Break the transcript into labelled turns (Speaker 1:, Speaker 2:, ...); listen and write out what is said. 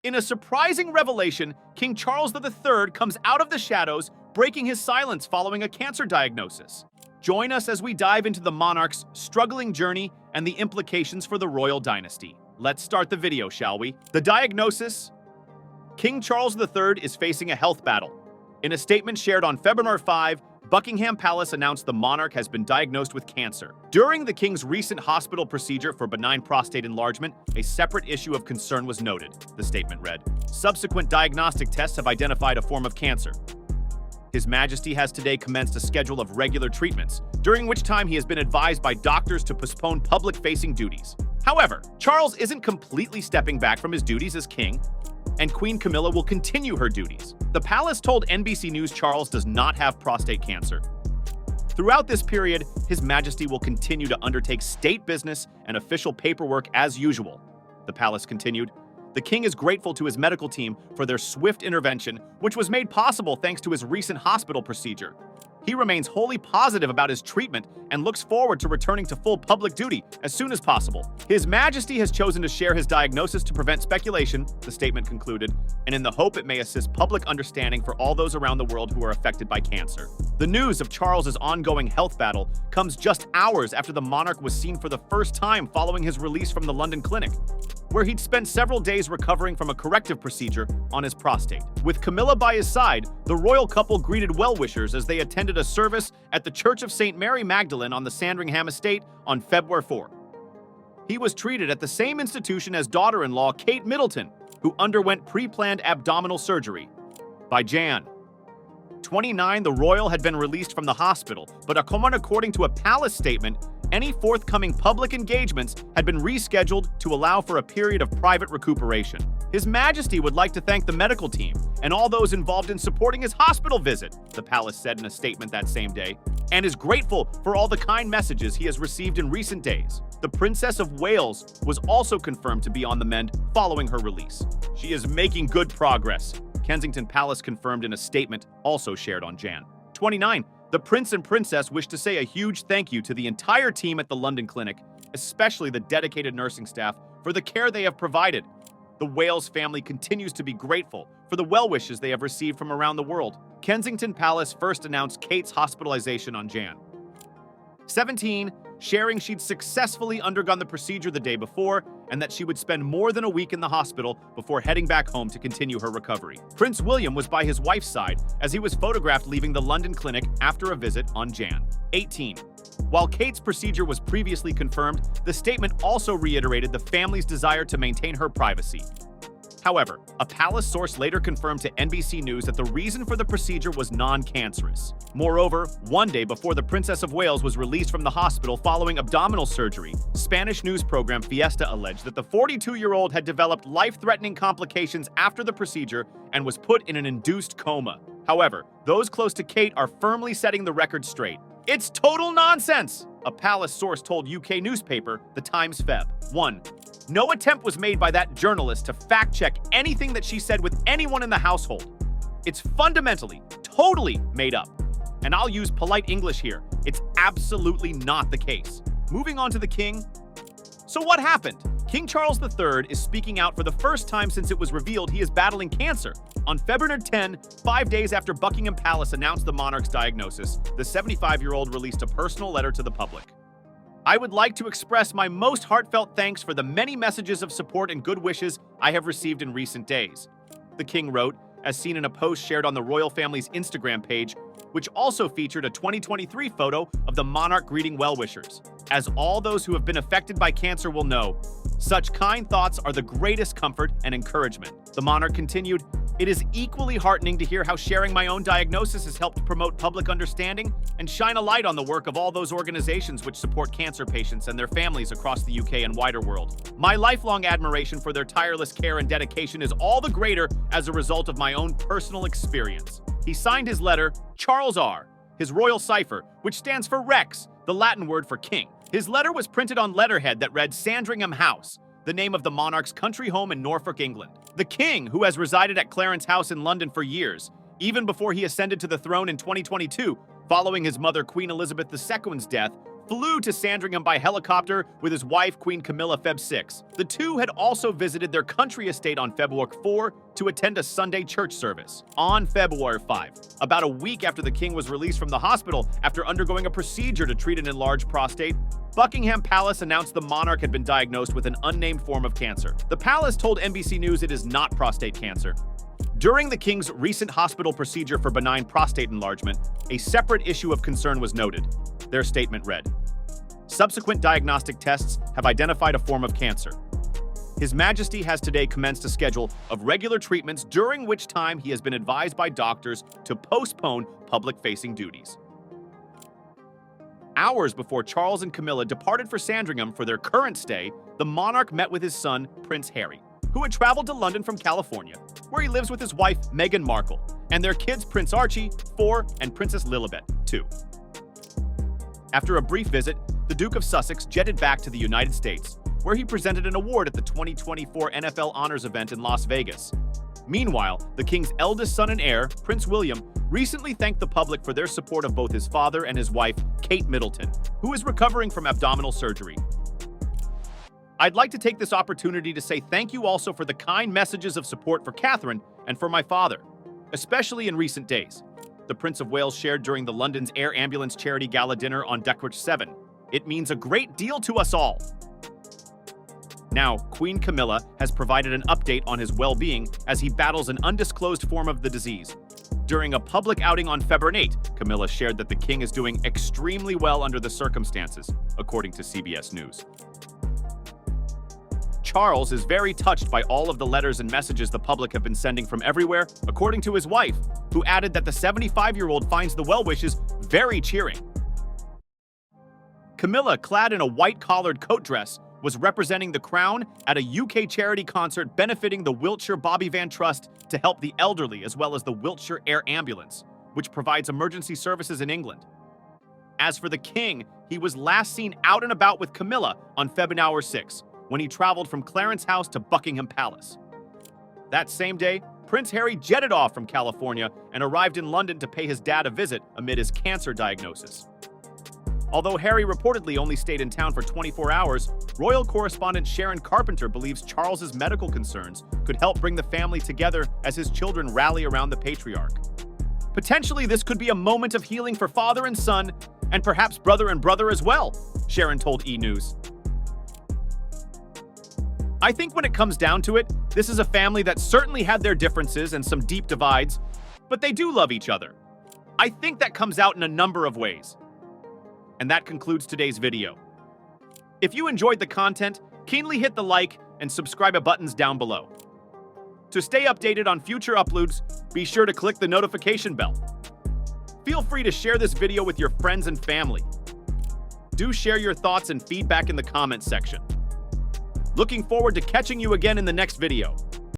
Speaker 1: In a surprising revelation, King Charles III comes out of the shadows, breaking his silence following a cancer diagnosis. Join us as we dive into the monarch's struggling journey and the implications for the royal dynasty. Let's start the video, shall we? The diagnosis: King Charles III is facing a health battle. In a statement shared on February 5, Buckingham Palace announced the monarch has been diagnosed with cancer. During the king's recent hospital procedure for benign prostate enlargement, a separate issue of concern was noted, the statement read. Subsequent diagnostic tests have identified a form of cancer. His Majesty has today commenced a schedule of regular treatments, during which time he has been advised by doctors to postpone public-facing duties. However, Charles isn't completely stepping back from his duties as king, and Queen Camilla will continue her duties. The palace told NBC News Charles does not have prostate cancer. Throughout this period, His Majesty will continue to undertake state business and official paperwork as usual. The palace continued. The king is grateful to his medical team for their swift intervention, which was made possible thanks to his recent hospital procedure. He remains wholly positive about his treatment and looks forward to returning to full public duty as soon as possible. His Majesty has chosen to share his diagnosis to prevent speculation, the statement concluded, and in the hope it may assist public understanding for all those around the world who are affected by cancer. The news of Charles's ongoing health battle comes just hours after the monarch was seen for the first time following his release from the London clinic, where he'd spent several days recovering from a corrective procedure on his prostate. With Camilla by his side, the royal couple greeted well-wishers as they attended a service at the Church of St. Mary Magdalene on the Sandringham estate on February 4. He was treated at the same institution as daughter-in-law Kate Middleton, who underwent pre-planned abdominal surgery. By Jan. 29, the royal had been released from the hospital, but according to a palace statement, any forthcoming public engagements had been rescheduled to allow for a period of private recuperation. His Majesty would like to thank the medical team and all those involved in supporting his hospital visit, the palace said in a statement that same day, and is grateful for all the kind messages he has received in recent days. The Princess of Wales was also confirmed to be on the mend following her release. She is making good progress, Kensington Palace confirmed in a statement also shared on Jan. 29. The Prince and Princess wish to say a huge thank you to the entire team at the London Clinic, especially the dedicated nursing staff, for the care they have provided. The Wales family continues to be grateful for the well wishes they have received from around the world. Kensington Palace first announced Kate's hospitalization on Jan. 17, sharing she'd successfully undergone the procedure the day before and that she would spend more than a week in the hospital before heading back home to continue her recovery. Prince William was by his wife's side as he was photographed leaving the London clinic after a visit on Jan. 18. While Kate's procedure was previously confirmed, the statement also reiterated the family's desire to maintain her privacy. However, a palace source later confirmed to NBC News that the reason for the procedure was non-cancerous. Moreover, one day before the Princess of Wales was released from the hospital following abdominal surgery, Spanish news program Fiesta alleged that the 42-year-old had developed life-threatening complications after the procedure and was put in an induced coma. However, those close to Kate are firmly setting the record straight. It's total nonsense, a palace source told UK newspaper The Times Feb. 1. No attempt was made by that journalist to fact-check anything that she said with anyone in the household. It's fundamentally, totally made up. And I'll use polite English here. It's absolutely not the case. Moving on to the king. So what happened? King Charles III is speaking out for the first time since it was revealed he is battling cancer. On February 10, 5 days after Buckingham Palace announced the monarch's diagnosis, the 75-year-old released a personal letter to the public. I would like to express my most heartfelt thanks for the many messages of support and good wishes I have received in recent days, the king wrote, as seen in a post shared on the royal family's Instagram page, which also featured a 2023 photo of the monarch greeting well-wishers. As all those who have been affected by cancer will know, such kind thoughts are the greatest comfort and encouragement. The monarch continued, "It is equally heartening to hear how sharing my own diagnosis has helped promote public understanding and shine a light on the work of all those organizations which support cancer patients and their families across the UK and wider world. My lifelong admiration for their tireless care and dedication is all the greater as a result of my own personal experience." He signed his letter, Charles R., his royal cypher, which stands for Rex, the Latin word for king. His letter was printed on letterhead that read Sandringham House, the name of the monarch's country home in Norfolk, England. The king, who has resided at Clarence House in London for years, even before he ascended to the throne in 2022, following his mother Queen Elizabeth II's death, flew to Sandringham by helicopter with his wife, Queen Camilla, Feb 6. The two had also visited their country estate on February 4 to attend a Sunday church service. On February 5, about a week after the king was released from the hospital after undergoing a procedure to treat an enlarged prostate, Buckingham Palace announced the monarch had been diagnosed with an unnamed form of cancer. The palace told NBC News it is not prostate cancer. During the king's recent hospital procedure for benign prostate enlargement, a separate issue of concern was noted. Their statement read, "Subsequent diagnostic tests have identified a form of cancer. His Majesty has today commenced a schedule of regular treatments during which time he has been advised by doctors to postpone public-facing duties." Hours before Charles and Camilla departed for Sandringham for their current stay, the monarch met with his son, Prince Harry, who had traveled to London from California, where he lives with his wife, Meghan Markle, and their kids, Prince Archie, 4, and Princess Lilibet, 2. After a brief visit, the Duke of Sussex jetted back to the United States, where he presented an award at the 2024 NFL Honors event in Las Vegas. Meanwhile, the king's eldest son and heir, Prince William, recently thanked the public for their support of both his father and his wife, Kate Middleton, who is recovering from abdominal surgery. I'd like to take this opportunity to say thank you also for the kind messages of support for Catherine and for my father, especially in recent days. The Prince of Wales shared during the London's Air Ambulance Charity Gala dinner on December 7. It means a great deal to us all. Now, Queen Camilla has provided an update on his well-being as he battles an undisclosed form of the disease. During a public outing on February 8, Camilla shared that the king is doing extremely well under the circumstances, according to CBS News. Charles is very touched by all of the letters and messages the public have been sending from everywhere, according to his wife, who added that the 75-year-old finds the well-wishes very cheering. Camilla, clad in a white-collared coat dress, was representing the crown at a UK charity concert benefiting the Wiltshire Bobby Van Trust to help the elderly, as well as the Wiltshire Air Ambulance, which provides emergency services in England. As for the king, he was last seen out and about with Camilla on February 6, when he traveled from Clarence House to Buckingham Palace. That same day, Prince Harry jetted off from California and arrived in London to pay his dad a visit amid his cancer diagnosis. Although Harry reportedly only stayed in town for 24 hours, royal correspondent Sharon Carpenter believes Charles's medical concerns could help bring the family together as his children rally around the patriarch. Potentially, this could be a moment of healing for father and son, and perhaps brother and brother as well, Sharon told E! News. I think when it comes down to it, this is a family that certainly had their differences and some deep divides, but they do love each other. I think that comes out in a number of ways. And that concludes today's video. If you enjoyed the content, keenly hit the like and subscribe buttons down below. To stay updated on future uploads, be sure to click the notification bell. Feel free to share this video with your friends and family. Do share your thoughts and feedback in the comments section. Looking forward to catching you again in the next video.